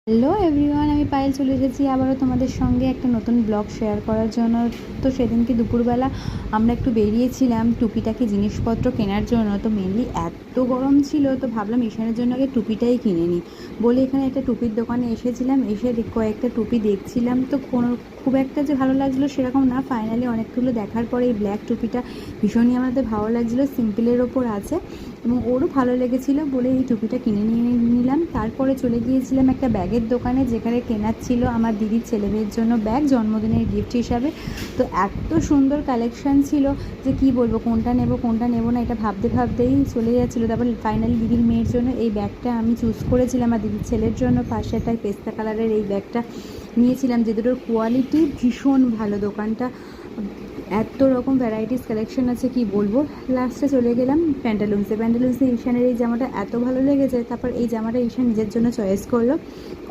Hello everyone, আমি পায়েল চলে এসেছি আবারও তোমাদের সঙ্গে একটা নতুন ব্লগ শেয়ার করার জন্য। তো সেদিনকে দুপুরবেলা আমরা একটু বেরিয়েছিলাম টুপিটাকি জিনিসপত্র কেনার জন্য। তো মেনলি এত গরম ছিল, তো ভাবলাম ঈশানের জন্য আগে টুপিটাই কিনে নিই বলে এখানে একটা টুপির দোকানে এসেছিলাম। এসে কয়েকটা টুপি দেখছিলাম, তো খুব একটা যে ভালো লাগছিলো সেরকম না। ফাইনালি অনেকগুলো দেখার পরে এই ব্ল্যাক টুপিটা ভীষণই আমাদের ভালো লাগছিলো, সিম্পলের ওপর আছে এবং ওরও ভালো লেগেছিলো বলে এই টুপিটা কিনে নিয়ে নিলাম। তারপরে চলে গিয়েছিলাম একটা ব্যাগের দোকানে, যেখানে কেনার ছিল আমার দিদির ছেলেমেয়ের জন্য ব্যাগ জন্মদিনের গিফট হিসাবে। তো এত সুন্দর কালেকশান ছিল যে কি বলবো, কোনটা নেব না এটা ভাবতে ভাবতেই চলে যাচ্ছিলো। তারপর ফাইনালি দিদির মেয়ের জন্য এই ব্যাগটা আমি চুজ করেছিলাম, আর দিদির ছেলের জন্য পাশেরটাই পেস্তা কালারের এই ব্যাগটা নিয়েছিলাম, যে দুটোর কোয়ালিটি ভীষণ ভালো। দোকানটা এত রকম ভ্যারাইটিস কালেকশন আছে কি বলবো। লাস্টে চলে গেলাম প্যান্টালুন্সে। ঈশানের এই জামাটা এত ভালো লেগেছে, তারপর এই জামাটা ঈশান নিজের জন্য চয়েস করলো।